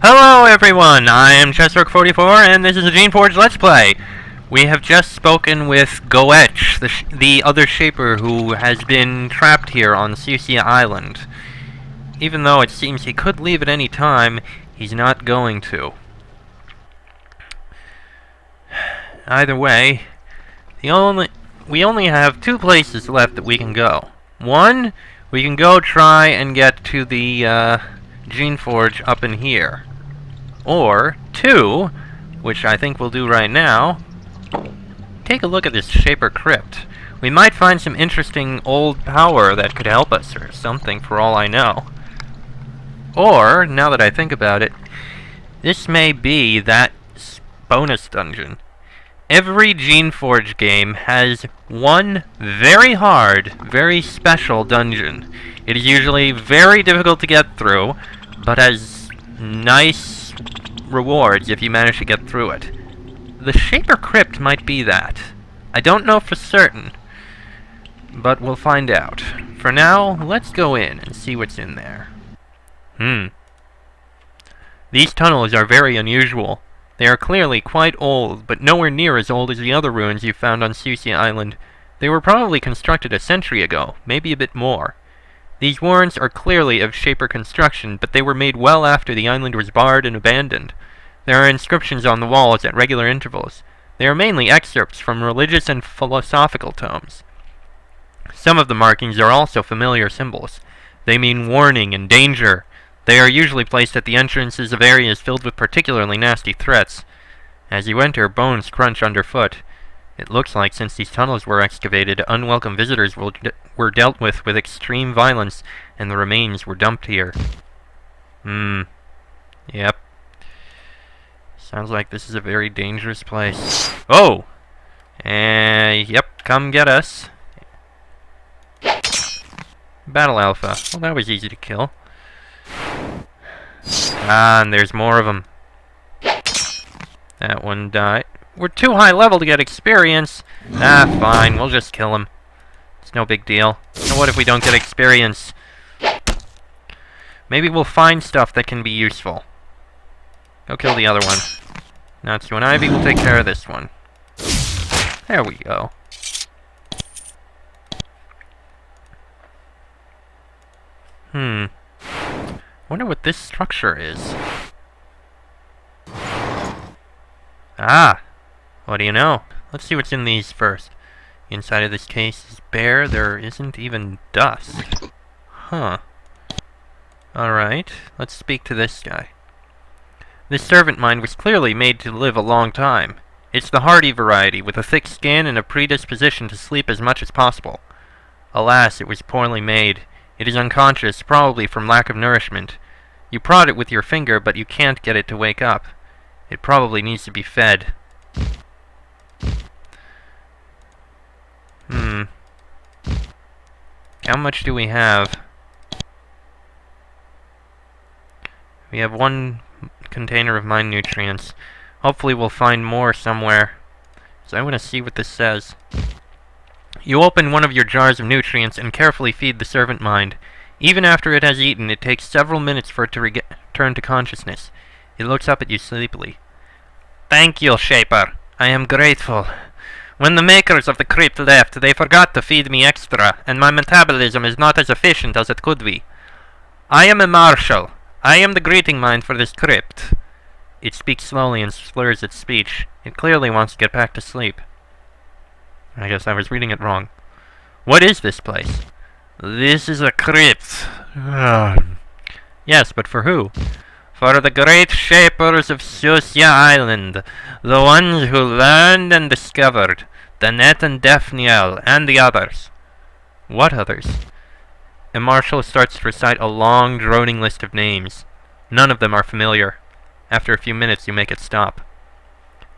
Hello everyone, I am Chessrook44 and this is a Geneforge Let's Play. We have just spoken with Goetch, the other Shaper who has been trapped here on Sucia Island. Even though it seems he could leave at any time, he's not going to. Either way, we only have two places left that we can go. One, we can go try and get to the Geneforge up in here. Or, two, which I think we'll do right now, take a look at this Shaper crypt. We might find some interesting old power that could help us, or something, for all I know. Or, now that I think about it, this may be that bonus dungeon. Every Geneforge game has one very hard, very special dungeon. It is usually very difficult to get through, but has nice rewards if you manage to get through it. The Shaper Crypt might be that. I don't know for certain, but we'll find out. For now, let's go in and see what's in there. These tunnels are very unusual. They are clearly quite old, but nowhere near as old as the other ruins you found on Sucia Island. They were probably constructed a century ago, maybe a bit more. These warrens are clearly of Shaper construction, but they were made well after the island was barred and abandoned. There are inscriptions on the walls at regular intervals. They are mainly excerpts from religious and philosophical tomes. Some of the markings are also familiar symbols. They mean warning and danger. They are usually placed at the entrances of areas filled with particularly nasty threats. As you enter, bones crunch underfoot. It looks like since these tunnels were excavated, unwelcome visitors were dealt with extreme violence, and the remains were dumped here. Yep. Sounds like this is a very dangerous place. Oh! Yep, come get us. Battle Alpha. Well, that was easy to kill. Ah, and there's more of them. That one died. We're too high level to get experience. Ah, fine, we'll just kill him. It's no big deal. So what if we don't get experience? Maybe we'll find stuff that can be useful. Go kill the other one. Natsu and Ivy will take care of this one. There we go. Wonder what this structure is. Ah! What do you know? Let's see what's in these first. The inside of this case is bare. There isn't even dust. Huh. Alright, let's speak to this guy. This servant mind was clearly made to live a long time. It's the hardy variety, with a thick skin and a predisposition to sleep as much as possible. Alas, it was poorly made. It is unconscious, probably from lack of nourishment. You prod it with your finger, but you can't get it to wake up. It probably needs to be fed. How much do we have? We have one container of mind nutrients. Hopefully we'll find more somewhere. So I want to see what this says. You open one of your jars of nutrients and carefully feed the servant mind. Even after it has eaten, it takes several minutes for it to return to consciousness. It looks up at you sleepily. Thank you, Shaper. I am grateful. When the makers of the crypt left, they forgot to feed me extra, and my metabolism is not as efficient as it could be. I am Emarshal. I am the greeting mind for this crypt. It speaks slowly and slurs its speech. It clearly wants to get back to sleep. I guess I was reading it wrong. What is this place? This is a crypt. Yes, but for who? For the great Shapers of Sucia Island, the ones who learned and discovered, Danet and Daphniel, and the others. What others? Emarshal starts to recite a long, droning list of names. None of them are familiar. After a few minutes, you make it stop.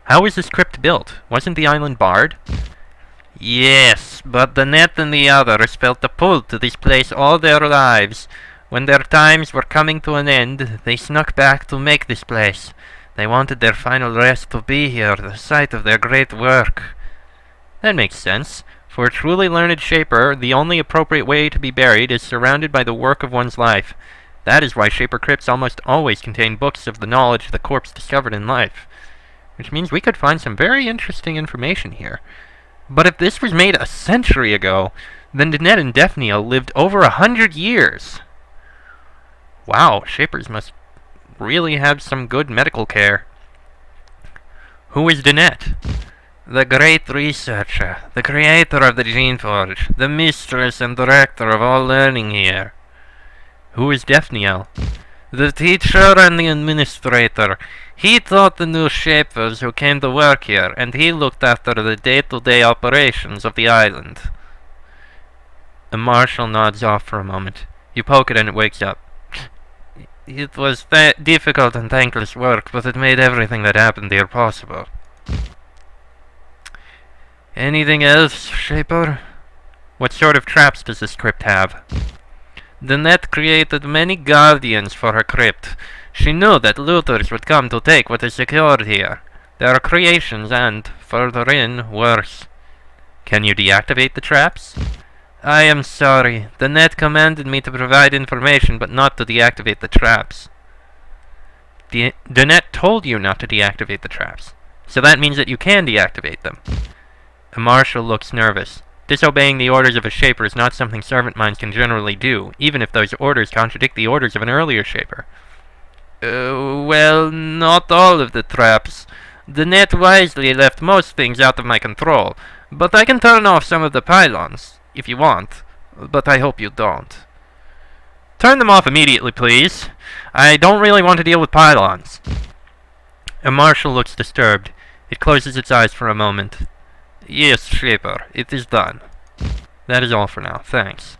How was this crypt built? Wasn't the island barred? Yes, but Danet and the others felt a pull to this place all their lives. When their times were coming to an end, they snuck back to make this place. They wanted their final rest to be here, the site of their great work. That makes sense. For a truly learned Shaper, the only appropriate way to be buried is surrounded by the work of one's life. That is why Shaper crypts almost always contain books of the knowledge the corpse discovered in life. Which means we could find some very interesting information here. But if this was made a century ago, then Danette and Daphnia lived over 100 years. Wow, Shapers must really have some good medical care. Who is Danette? The great researcher, the creator of the Geneforge, the mistress and director of all learning here. Who is Daphniel? The teacher and the administrator. He taught the new Shapers who came to work here, and he looked after the day-to-day operations of the island. Emarshal nods off for a moment. You poke it and it wakes up. It was difficult and thankless work, but it made everything that happened here possible. Anything else, Shaper? What sort of traps does this crypt have? Danette created many guardians for her crypt. She knew that looters would come to take what is secured here. There are creations and, further in, worse. Can you deactivate the traps? I am sorry. Danette commanded me to provide information, but not to deactivate the traps. Danette told you not to deactivate the traps. So that means that you can deactivate them. Emarshal looks nervous. Disobeying the orders of a Shaper is not something servant minds can generally do, even if those orders contradict the orders of an earlier Shaper. Well, not all of the traps. Danette wisely left most things out of my control, but I can turn off some of the pylons, if you want, but I hope you don't. Turn them off immediately, please. I don't really want to deal with pylons. Emarshal looks disturbed. It closes its eyes for a moment. Yes, Shaper, it is done. That is all for now, thanks.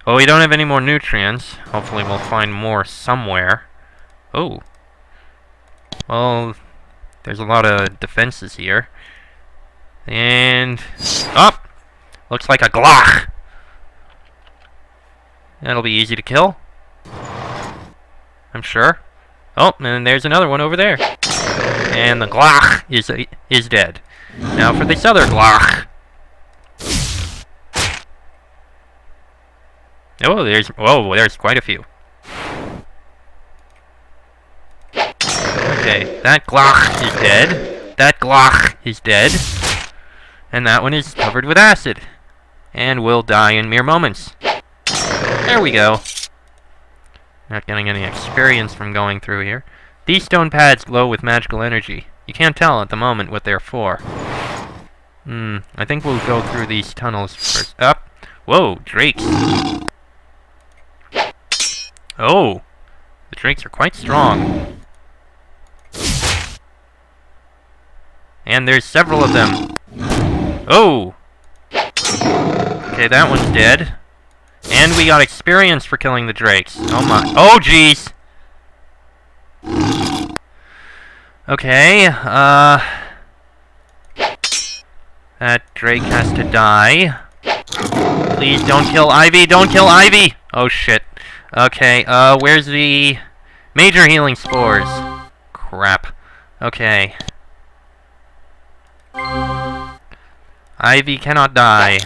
Well, we don't have any more nutrients. Hopefully we'll find more somewhere. Oh. Well, there's a lot of defenses here. And... oh! Looks like a Glock! That'll be easy to kill. I'm sure. Oh, and there's another one over there. And the Glock is dead. Now for this other Glock. Oh, there's quite a few. Okay, that Glock is dead. That Glock is dead. And that one is covered with acid. And will die in mere moments. There we go. Not getting any experience from going through here. These stone pads glow with magical energy. You can't tell at the moment what they're for. I think we'll go through these tunnels first. Up! Whoa, drakes! Oh! The drakes are quite strong. And there's several of them. Oh! Okay, that one's dead. And we got experience for killing the drakes. Oh my. Oh, jeez! Okay, that drake has to die. Please don't kill Ivy! Don't kill Ivy! Oh shit. Okay, where's the major healing spores? Crap. Okay. Ivy cannot die.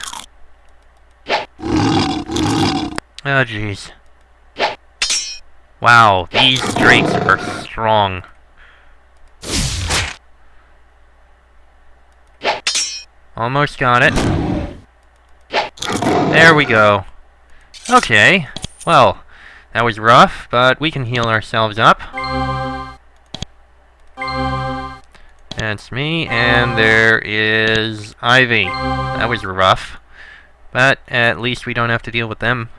Oh jeez. Wow, these drakes are strong. Almost got it. There we go. Okay. Well, that was rough, but we can heal ourselves up. That's me, and there is Ivy. That was rough. But at least we don't have to deal with them